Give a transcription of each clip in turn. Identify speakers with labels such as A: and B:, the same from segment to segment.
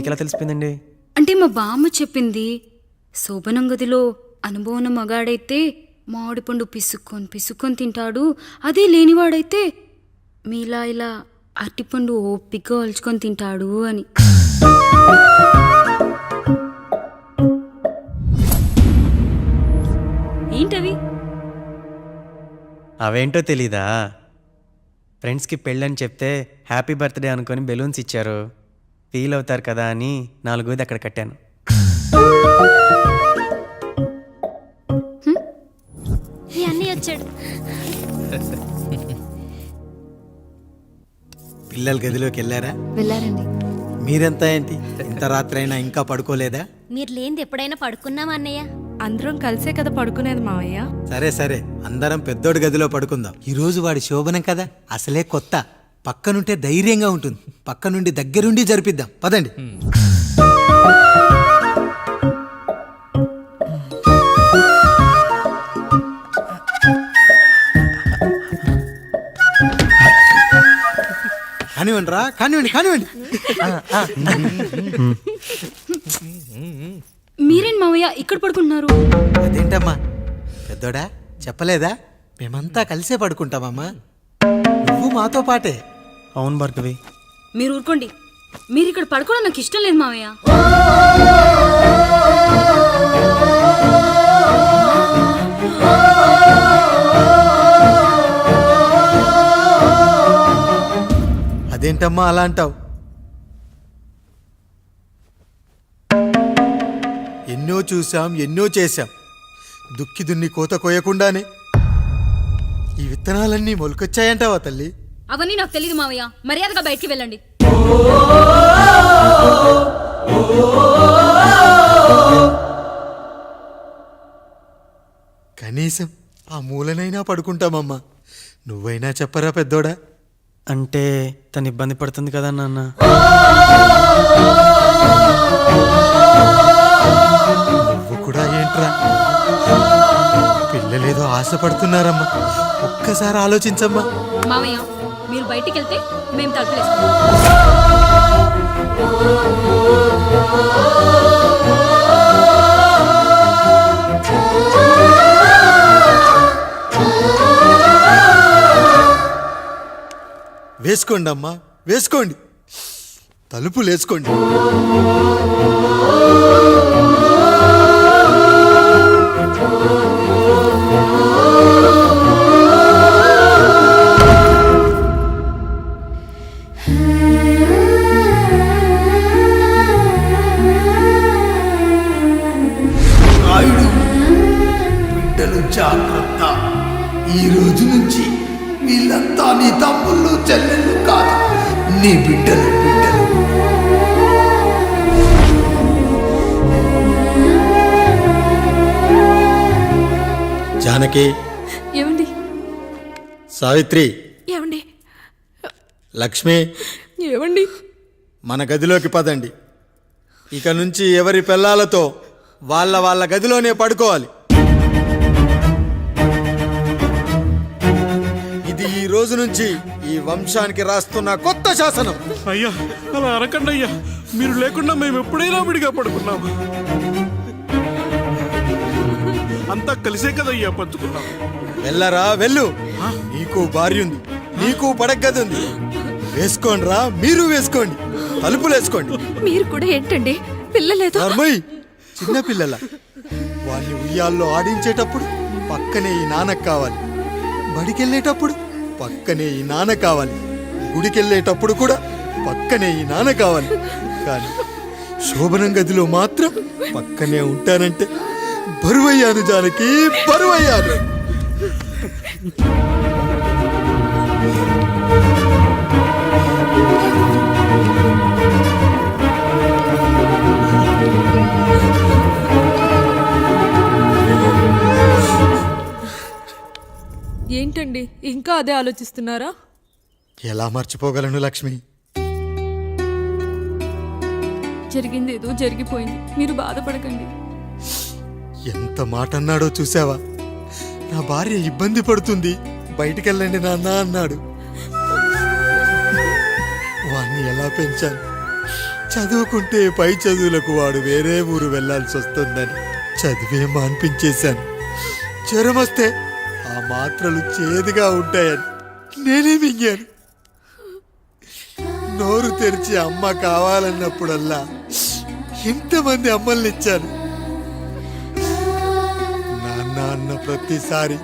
A: మీకెలా తెలిసిపోయిందండి?
B: అంటే మా బామ్మ చెప్పింది. శోభనం గదిలో అనుభవం మగాడైతే మామిడి పండు పిసుక్కొని తింటాడు, అదే లేనివాడైతే మీలా ఇలా అరటిపండు ఓపిగ్గా ఒలుచుకొని తింటాడు అని. ఏంటవి?
A: అవేంటో తెలీదా? ఫ్రెండ్స్కి పెళ్ళని చెప్తే హ్యాపీ బర్త్డే అనుకొని బెలూన్స్ ఇచ్చారు, ఫీల్ అవుతారు కదా అని 4 అక్కడ కట్టాను.
C: వచ్చాడు.
D: పిల్లల గదిలోకి
B: వెళ్ళారండి.
D: మీరెంత ఏంటి ఇంత రాత్రి అయినా ఇంకా పడుకోలేదా?
C: మీరు లేనిది ఎప్పుడైనా పడుకున్నామా అన్నయ్య?
E: అందరం కలిసే కదా పడుకునేది మావయ్య.
D: సరే అందరం పెద్దోడి గదిలో పడుకుందాం. ఈ రోజు వాడి శోభనం కదా, అసలే కొత్త. పక్కనుంటే ధైర్యంగా ఉంటుంది. పక్క నుండి దగ్గరుండి జరిపిద్దాం, పదండి. కానివ్వండి.
B: మీరేం మావయ్య ఇక్కడ పడుకుంటున్నారు?
D: అదేంటమ్మా పెద్దోడా, చెప్పలేదా? మేమంతా కలిసే పడుకుంటామమ్మా, నువ్వు మాతో పాటే.
A: అవును భార్గవి.
B: మీరు ఊరుకోండి. మీరు ఇక్కడ పడుకోవడం నాకు ఇష్టం లేదు మావయ్య.
D: అదేంటమ్మా అలా అంటావు? ఎన్నో చూసాం, ఎన్నో చేశాం. దుక్కి దున్ని కోత కోయకుండానే ఈ విత్తనాలన్నీ మొలకొచ్చాయంటావా తల్లి?
B: అవన్నీ నాకు తెలియదు మావయ్య, మర్యాదగా బయటికి వెళ్ళండి.
D: కనీసం ఆ మూలనైనా పడుకుంటామమ్మా. నువ్వైనా చెప్పరా పెద్దోడా?
A: అంటే తను ఇబ్బంది పడుతుంది కదా నాన్న.
D: నువ్వు కూడా ఏంట్రా, పిల్లలేదో ఆశపడుతున్నారమ్మా. ఒక్కసారి ఆలోచించమ్మా.
B: మావయ్య మీరు బయటికి వెళ్తే మేము తలుపులేస్తాం.
D: వేసుకోండి అమ్మా, వేసుకోండి. తలుపులు వేసుకోండి.
F: బిడ్డలు జాగ్రత్త. ఈ రోజు నుంచి వీళ్ళంతా నీ తమ్ముళ్ళు చెల్లెళ్ళు కాదు, నీ బిడ్డలు.
D: జానకి,
E: ఏమండి?
D: సావిత్రి,
E: ఏమండి?
D: లక్ష్మి,
E: ఏమండి?
D: మన గదిలోకి పదండి. ఇక నుంచి ఎవరి పిల్లలతో వాళ్ళ గదిలోనే పడుకోవాలి. ఇది ఈ రోజు నుంచి ఈ వంశానికి రాస్తున్న కొత్త శాసనం.
G: అయ్యా అలా అరకండి అయ్యా, మీరు లేకుండా మేము ఎప్పుడైనా విడిగా పడుకున్నాము. అంతా కలిసే కదయ్యా పంచుకున్నాం.
D: వెళ్ళరా వెళ్ళు, నీకు భార్య ఉంది, నీకు పడగది ఉంది. వేసుకోండి, మీరు వేసుకోండి, తలుపులు వేసుకోండి.
E: మీరు కూడా ఏంటండి పిల్లలేదు?
D: చిన్న పిల్లల వాళ్ళని ఉయ్యాల్లో ఆడించేటప్పుడు పక్కనే ఈ నాన్న కావాలి, బడికెళ్ళేటప్పుడు పక్కనే ఈ నాన్న కావాలి, గుడికెళ్ళేటప్పుడు కూడా పక్కనే ఈ నాన్న కావాలి. కానీ శోభనం గదిలో మాత్రం పక్కనే ఉంటానంటే బరువయ్యాను జానకి, బరువయ్యాను.
E: ఏంటండి ఇంకా అదే ఆలోచిస్తున్నారా?
D: ఎలా మర్చిపోగలను లక్ష్మి?
E: జరిగింది ఏదో జరిగిపోయింది, మీరు బాధపడకండి.
D: ఎంత మాట అన్నాడో చూసావా? నా భార్య ఇబ్బంది పడుతుంది, బయటికెళ్ళండి నాన్న అన్నాడు. వాణ్ణి ఎలా పెంచాను, చదువుకుంటే పై చదువులకు వాడు వేరే ఊరు వెళ్ళాల్సి వస్తుందని చదివే మాన్పించేశాను. జ్వరం వస్తే ఆ మాత్రలు చేదుగా ఉంటాయని నేనే మింగాను. నోరు తెరిచి అమ్మ కావాలన్నప్పుడల్లా ఎంతమంది అమ్మల్ని ఇచ్చాను. నాన్న అన్న ప్రతిసారి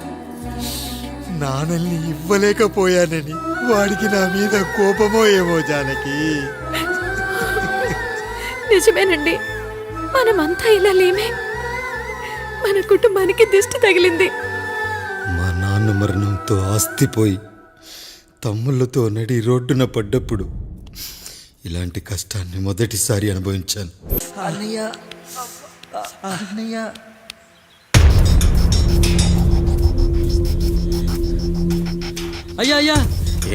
D: నాన్నల్ని ఇవ్వలేకపోయానని వాడికి నా మీద కోపమో ఏమో జానకి.
E: నిజమేనండి, మనమంతా ఇలా లేమే. మన కుటుంబానికి దిష్టి తగిలింది.
D: మా నాన్న మరణంతో ఆస్తిపోయి తమ్ముళ్ళతో నడి రోడ్డున పడ్డప్పుడు ఇలాంటి కష్టాన్ని మొదటిసారి అనుభవించాను.
F: అన్నయ్య అన్నయ్య
H: అయ్యా అయ్యా,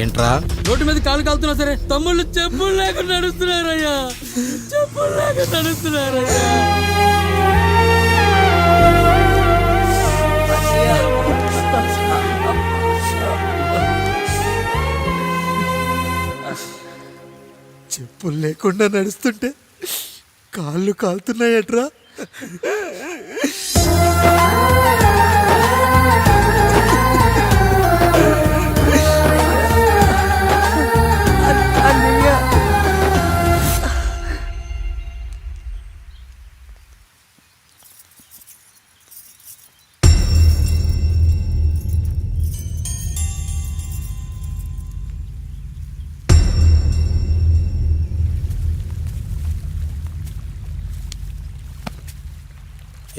D: ఏంట్రా
H: రోడ్డు మీద కాలు కాలుతున్నా సరే తమ్ముళ్ళు చెప్పులు లేకుండా నడుస్తున్నారయ్యా, చెప్పులు లేకుండా నడుస్తున్నారయ్యా.
D: చెప్పులు లేకుండా నడుస్తుంటే కాళ్ళు కాలుతున్నాయట్రా.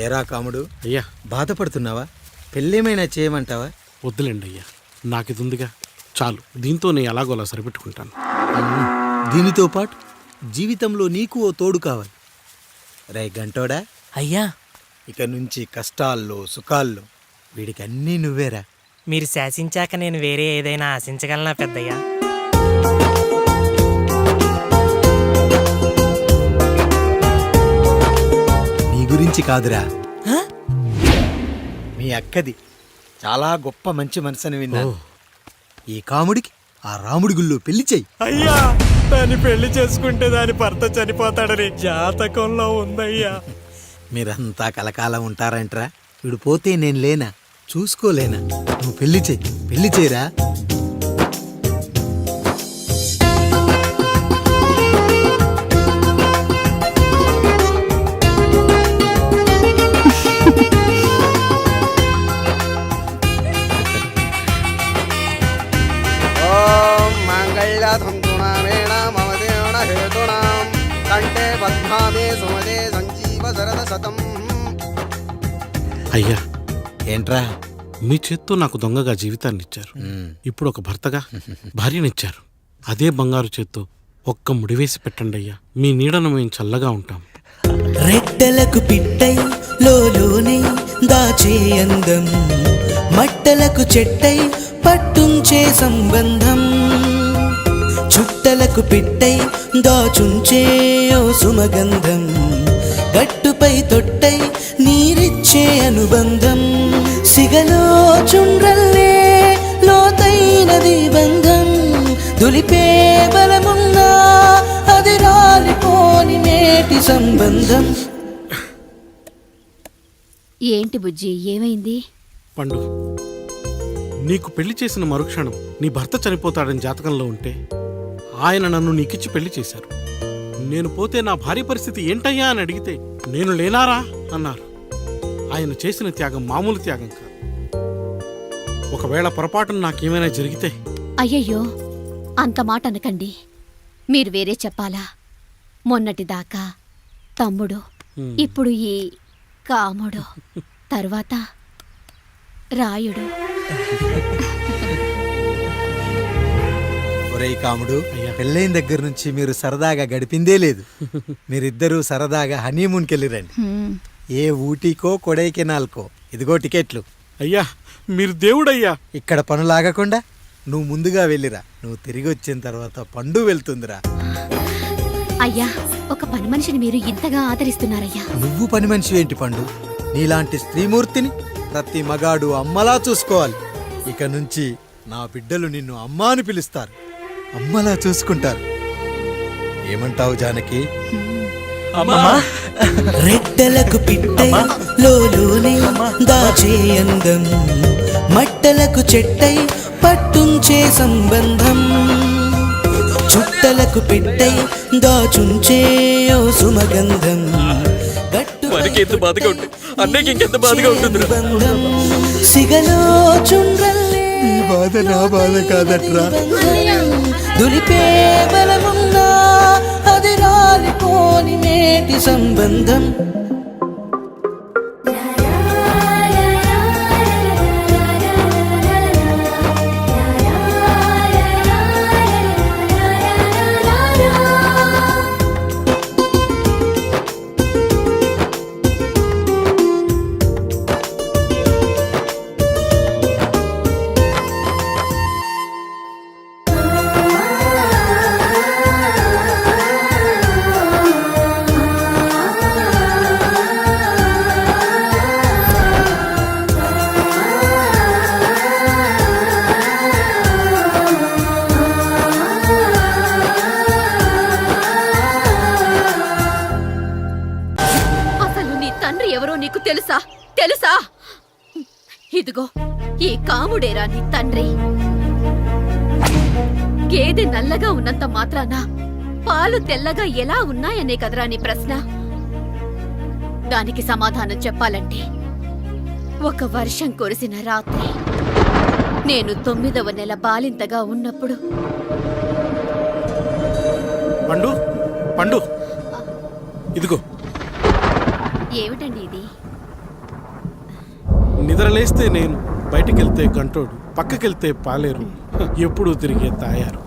D: ఏరా కాముడు,
G: అయ్యా
D: బాధపడుతున్నావా? పెళ్ళేమైనా చేయమంటావా?
G: వద్దులేండి అయ్యా, నాకు ఇది ఉందిగా చాలు. దీంతో నేను ఎలాగోలా సరిపెట్టుకుంటాను.
D: దీనితో పాటు జీవితంలో నీకు ఓ తోడు కావాలి. రే గంటోడా,
I: అయ్యా,
D: ఇక నుంచి కష్టాల్లో సుఖాల్లో వీడికి అన్నీ నువ్వేరా.
I: మీరు శాసించాక నేను వేరే ఏదైనా ఆశించగలనా పెద్దయ్యా?
D: నీ గురించి కాదురా, మీ అక్కది. చాలా గొప్ప మంచి మనసుని విన్నాను. ఈ కాముడికి ఆ రాముడి గుళ్ళో పెళ్లి చెయ్యి.
A: అయ్యా, దాన్ని పెళ్లి చేసుకుంటే దాని భర్త చనిపోతాడని జాతకంలో ఉందయ్యా.
D: మీరంతా కలకాలం ఉంటారంట్రా. వీడు పోతే నేను లేనా, చూసుకోలేనా? నువ్వు పెళ్లి చెయ్యి, పెళ్లి చేయరా.
G: అయ్యా,
D: ఏంట్రా?
G: మీ చేత్తో నాకు దొంగగా జీవితాన్ని ఇచ్చారు. ఇప్పుడు ఒక భర్తగా భార్యనిచ్చారు. అదే బంగారు చేత్తో ఒక్క ముడివేసి పెట్టండి అయ్యా. మీ నీడను మేము చల్లగా ఉంటాం.
J: రెట్టలకు పిట్టై లోలోనే దాచే అందం, మట్టలకు చెట్టై పట్టుంచే సంబంధం, చుట్టలకు పిట్టై దాచుంచే ఓ సుమగంధం, గట్టుపై తొట్టై నీరిచ్చే అనుబంధం, సిగలో చుండ్రల్లే లోతైనది బంధం, దులిపే బలమున్నా అది రాలిపోని నేటి సంబంధం.
C: ఏంటి బుజ్జి, ఏమైంది?
G: పండు, నీకు పెళ్లి చేసిన మరుక్షణం నీ భర్త చనిపోతాడని జాతకంలో ఉంటే ఆయన నన్ను నీకిచ్చి పెళ్లి చేశారు. నేను పోతే నా భార్య పరిస్థితి ఏంటయ్యా అని అడిగితే నేను లేనారా అన్నారు. ఆయన చేసిన త్యాగం మామూలు త్యాగం కాదు. ఒకవేళ పొరపాటున నాకేమైనా జరిగితే?
C: అయ్యయ్యో, అంత మాట అనకండి. మీరు వేరే చెప్పాలా? మొన్నటిదాకా తమ్ముడు, ఇప్పుడు ఈ కాముడు, తర్వాత రాయుడు.
D: ఒరేయ్ కాముడు, పెళ్ళైన దగ్గర నుంచి మీరు సరదాగా గడిపిందే లేదు. మీరిద్దరూ సరదాగా హనీమూన్కి వెళ్ళిరండి. ఏ ఊటీకో కొడైకెనాల్కో. ఇదిగో టికెట్లు.
G: అయ్యా, మీరు దేవుడయ్యా.
D: ఇక్కడ పనులాగకుండా నువ్వు ముందుగా వెళ్ళిరా. నువ్వు తిరిగి వచ్చిన తర్వాత పండు వెళ్తుందిరా.
C: అయ్యా, ఒక పని మనిషిని మీరు ఇంతగా ఆదరిస్తున్నారయ్యా.
D: నువ్వు పని మనిషి ఏంటి పండు? నీలాంటి స్త్రీమూర్తిని ప్రతి మగాడు అమ్మలా చూసుకోవాలి. ఇక నుంచి నా బిడ్డలు నిన్ను అమ్మా అని పిలుస్తారు, అమ్మలా చూసుకుంటారు. ఏమంటావు జానకి?
J: రెట్టలకు పిట్టై లోలోనే దాచే అందం, మట్టలకు చెట్టై పట్టుంచే సంబంధం, చుట్టలకు పెట్టై దాచుంచే ఓ సుమగంధం,
H: ఎంత బాధగా ఉంటుంది అన్నయ్యకి ఇంకెంత బాధగా ఉంటుంది.
J: సిగలో చుండ్రల్లే
D: ఈ బాధ నా బాధ కాదట్రా.
J: దులిపే బలమున్నా అది రాలిపోని నేటి సంబంధం.
E: తెలుసా తెలుసా? ఇదిగో ఈ కాముడేరా నీ తండ్రి. గేదె నల్లగా ఉన్నంత మాత్రాన పాలు తెల్లగా ఎలా ఉన్నాయనే కదరా నీ ప్రశ్న. దానికి సమాధానం చెప్పాలంటే ఒక వర్షం కురిసిన రాత్రి నేను 9వ నెల బాలింతగా ఉన్నప్పుడు.
G: పండు పండు ఇదిగో.
E: ఏమిటండి ఇది?
G: నిద్రలేస్తే నేను, బయటికెళ్తే గంటోడు, పక్కకెళ్తే పాలేరు, ఎప్పుడూ తిరిగే తాయారు.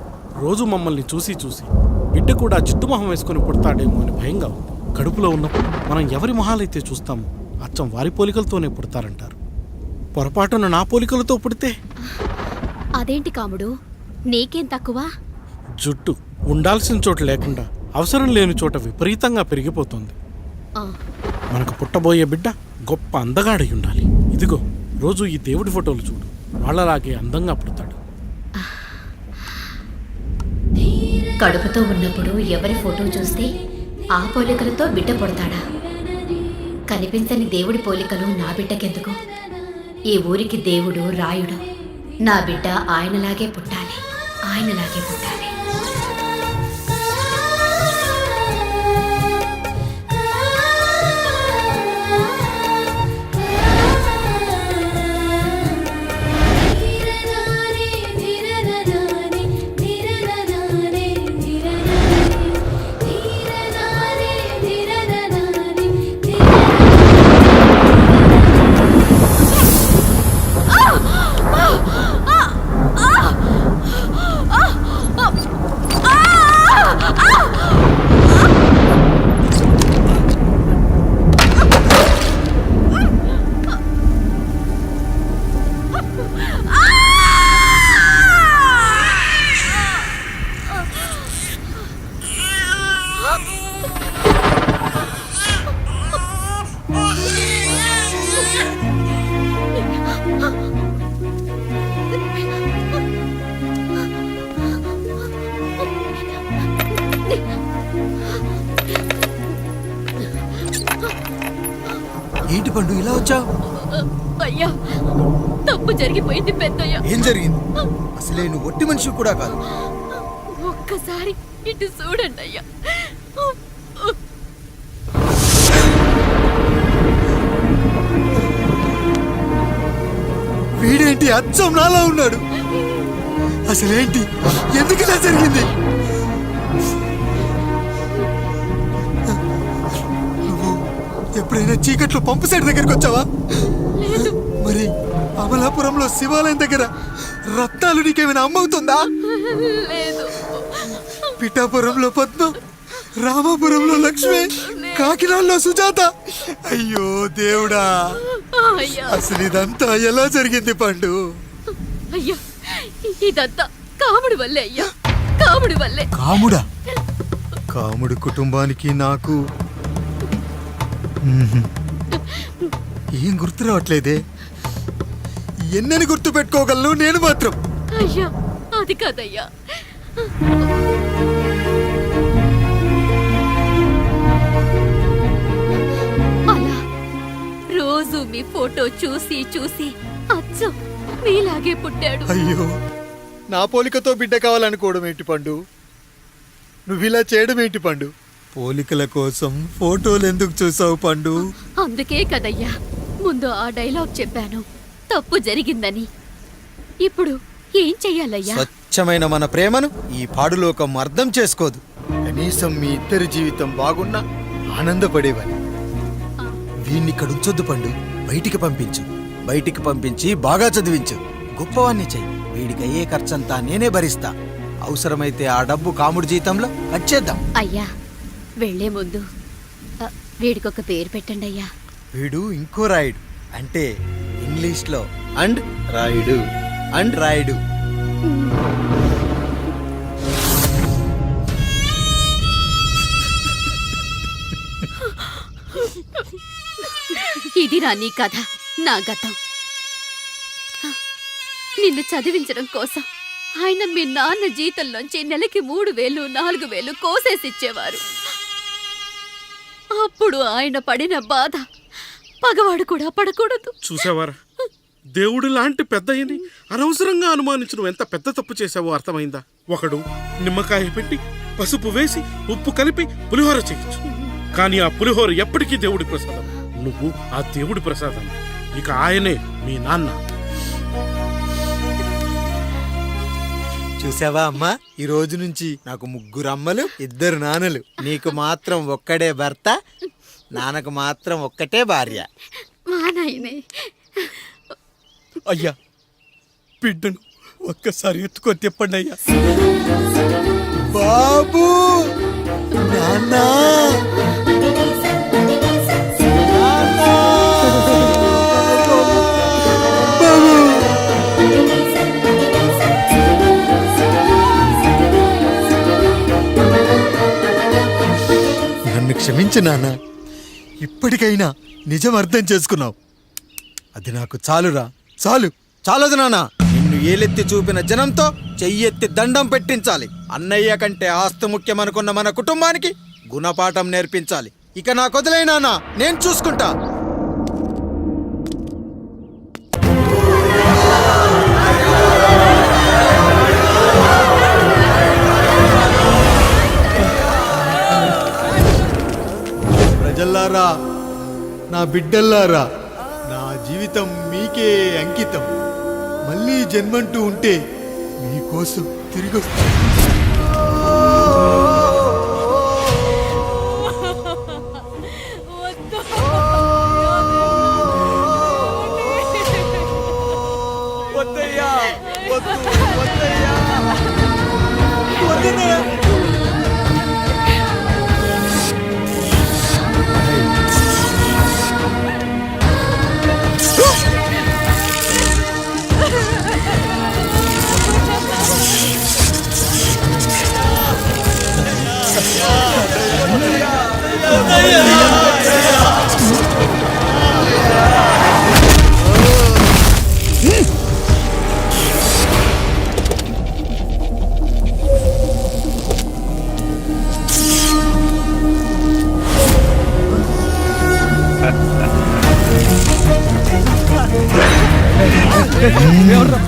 G: రోజు మమ్మల్ని చూసి చూసి బిడ్డ కూడా జిడ్డుమొహం వేసుకుని పుడతాడేమో అని భయంగా ఉంది. కడుపులో ఉన్నప్పుడు మనం ఎవరి మొహాలైతే చూస్తామో అచ్చం వారి పోలికలతోనే పుడతారంటారు. పొరపాటున నా పోలికలతో పుడితే?
E: అదేంటి కాముడు, నీకేం తక్కువ?
G: జుట్టు ఉండాల్సిన చోట లేకుండా అవసరం లేని చోట విపరీతంగా పెరిగిపోతుంది. మనకు పుట్టబోయే బిడ్డ గొప్ప అందగాడై ఉండాలి. ఇదిగో రోజు ఈ దేవుడి ఫోటోలు చూడు, వాళ్ళలాగే అందంగా పుడతాడు.
C: కడుపుతో ఉన్నప్పుడు ఎవరి ఫోటో చూస్తే ఆ పోలికలతో బిడ్డ పుడతాడా? కనిపించని దేవుడి పోలికలు నా బిడ్డకెందుకు? ఈ ఊరికి దేవుడు రాయుడు. నా బిడ్డ ఆయనలాగే పుట్టాలి, ఆయనలాగే పుట్టాలి.
D: ఏంటి పండు ఇలా వచ్చావు?
E: అయ్యా, తప్పు జరిగిపోయింది పెద్దయ్యా.
D: ఏం జరిగింది? అసలే నువ్వు ఒట్టి మనిషి కూడా కాదు.
E: ఒక్కసారి ఇటు చూడండి అయ్యా.
D: వీడేంటి అచ్చం నాలా ఉన్నాడు? అసలేంటి, ఎందుకు ఇలా జరిగింది? నువ్వు ఎప్పుడైనా చీకట్లో పంపు సైడ్ దగ్గరికి వచ్చావా? మరి అమలాపురంలో శివాలయం దగ్గర రత్నాలు నీకేమైనా అమ్మవుతుందా? పిఠాపురంలో పద్మ, రామాపురంలో లక్ష్మి, కాకినాడలో సుజాత. అయ్యో దేవుడా, అసలు ఇదంతా ఎలా జరిగింది పండు?
E: అయ్యా, ఇదంతా కాముడి వల్లే అయ్యా, కాముడి వల్లే.
D: కాముడా? కాముడి కుటుంబానికి నాకు ఏం గుర్తు రావట్లేదే. ఎన్నని గుర్తు పెట్టుకోగలను నేను మాత్రం?
E: అయ్యా, అది కాదయ్యా. రోజు మీ ఫోటో చూసి చూసి అచ్చం మీలాగే పుట్టాడు.
D: అయ్యో, నా పోలికతో బిడ్డ కావాలనుకోవడం ఏంటి పండు? నువ్విలా చేయడం ఏంటి పండు? పోలికల కోసం ఫోటోలు ఎందుకు చూసావు పండు?
E: అందుకే కదయ్యా ముందు ఆ డైలాగ్ చెప్పాను, తప్పు జరిగిందని. ఇప్పుడు ఏం చెయ్యాలయ్యా?
D: స్వచ్ఛమైన మన ప్రేమను ఈ పాడులోకం అర్థం చేసుకోదు. కనీసం మీ ఇద్దరి జీవితం బాగున్నా ఆనందపడేవాని. వీణ్ణి ఇక్కడ ఉంచొద్దు పండు, బయటికి పంపించు. బయటికి పంపించి బాగా చదివించు, గొప్పవాణ్ణి చెయ్యి. వీడికి అయ్యే ఖర్చంతా నేనే భరిస్తా. అవసరమైతే ఆ డబ్బు కాముడి జీతంలో కట్ చేద్దాం.
E: అయ్యా వెళ్లే ముందు వీడికొక పేరు పెట్టండి అయ్యా.
D: వీడు ఇంకో రాయుడు, అంటే ఇంగ్లీష్లో అండ్ రాయుడు అండ్ రాయుడు.
E: ఇది రా నీ కథ, నా గతం. నిన్ను చదివించడం కోసం ఆయన మీ నాన్న జీతంలోంచి నెలకి 3,000 4,000 కోసేసిచ్చేవారు. అప్పుడు ఆయన పడిన బాధ పగవాడు కూడా పడకూడదు.
G: చూసావారా, దేవుడు లాంటి పెద్దయ్యని అనవసరంగా అనుమానించడం ఎంత పెద్ద తప్పు చేశావో అర్థమైందా? ఒకడు నిమ్మకాయ పెట్టి పసుపు వేసి ఉప్పు కలిపి పులిహోర చేయొచ్చు, కానీ ఆ పులిహోర ఎప్పటికీ దేవుడి ప్రసాదం. నువ్వు ఆ దేవుడి ప్రసాదం. ఇక ఆయనే మీ నాన్న.
D: చూసావా అమ్మా, ఈ రోజు నుంచి నాకు 3 అమ్మలు 2 నాన్నలు. నీకు మాత్రం ఒక్కడే భర్త, నాన్నకు మాత్రం ఒక్కటే భార్య.
E: మా నాయనే.
F: అయ్యా, బిడ్డను ఒక్కసారి ఎత్తుకొని తిప్పండి అయ్యా.
D: బాబు, నాన్నా, నన్ను క్షమించు నాన్న. ఇప్పటికైనా నిజం అర్థం చేసుకున్నావు. అది నాకు చాలురా, చాలు. చాలదు నాన్న, నిన్ను ఏలెత్తి చూపిన జనంతో చెయ్యెత్తి దండం పెట్టించాలి. అన్నయ్య కంటే ఆస్తి ముఖ్యమనుకున్న మన కుటుంబానికి గుణపాఠం నేర్పించాలి. ఇక నాకు వదిలే నాన్న, నేను చూసుకుంటా. ప్రజల్లారా, నా బిడ్డల్లారా, నా జీవితం మీకే అంకితం. మళ్ళీ జన్మంటూ ఉంటే మీకోసం తిరిగి వస్తాను.
F: వద్దయ్యా, వద్దు, వద్దయ్యా, వద్దయ్యా.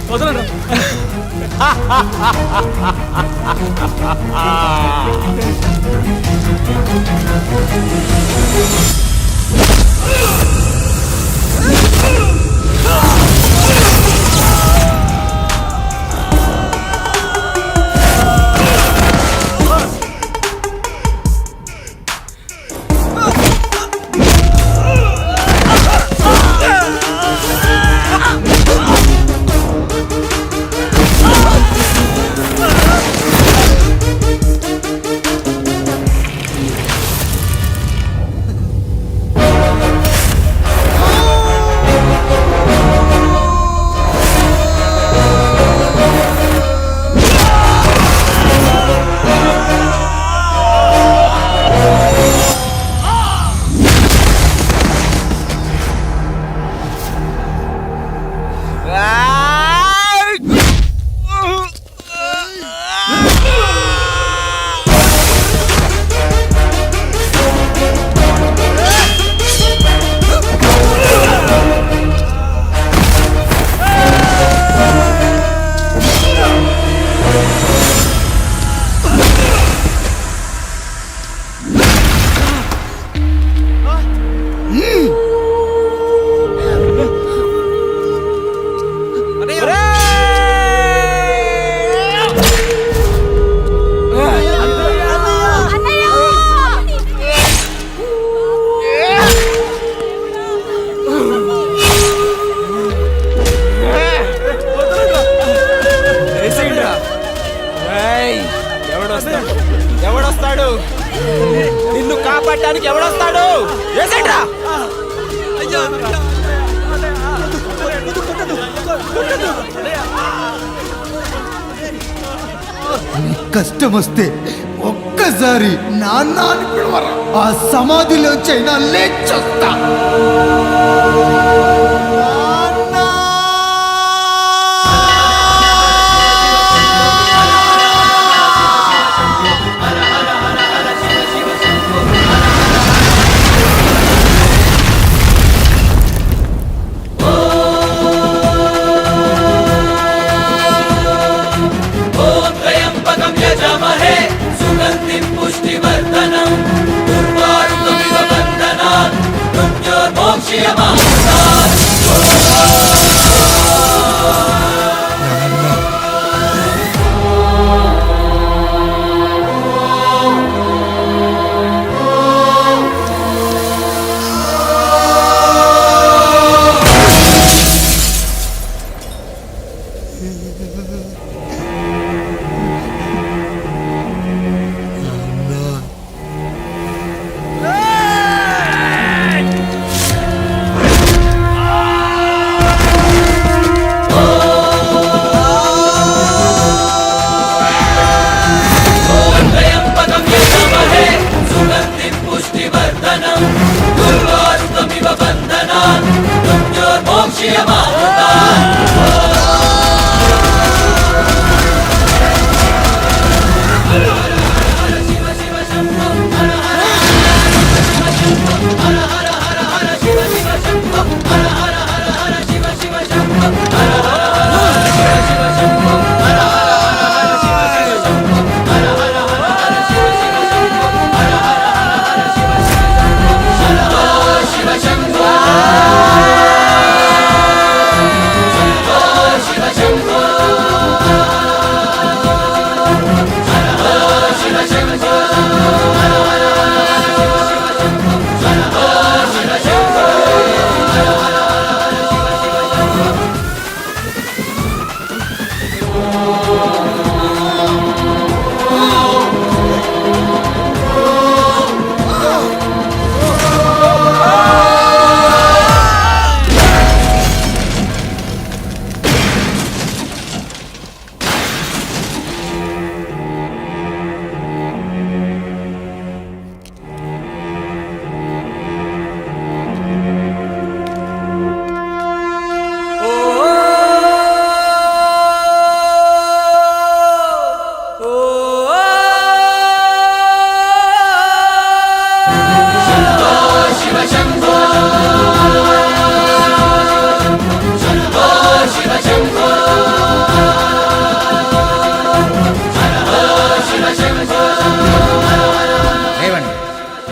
F: వదలరా.
H: వేయడానికి ఎవడొస్తాడు? వేసేట్రా.
D: కష్టం వస్తే ఒక్కసారి నాన్న అని పిలవరా, ఆ సమాధిలో చైనా లేచొస్తా.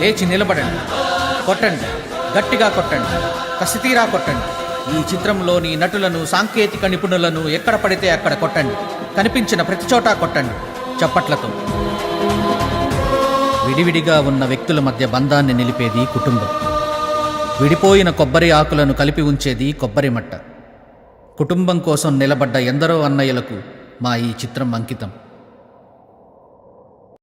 K: లేచి నిలబడండి, కొట్టండి, గట్టిగా కొట్టండి, కసితీరా కొట్టండి. ఈ చిత్రంలోని నటులను, సాంకేతిక నిపుణులను ఎక్కడ పడితే అక్కడ కొట్టండి. కనిపించిన ప్రతి చోట కొట్టండి చప్పట్లతో. విడివిడిగా ఉన్న వ్యక్తుల మధ్య బంధాన్ని నిలిపేది కుటుంబం. విడిపోయిన కొబ్బరి ఆకులను కలిపి ఉంచేది కొబ్బరి మట్ట. కుటుంబం కోసం నిలబడ్డ ఎందరో అన్నయ్యలకు మా ఈ చిత్రం అంకితం.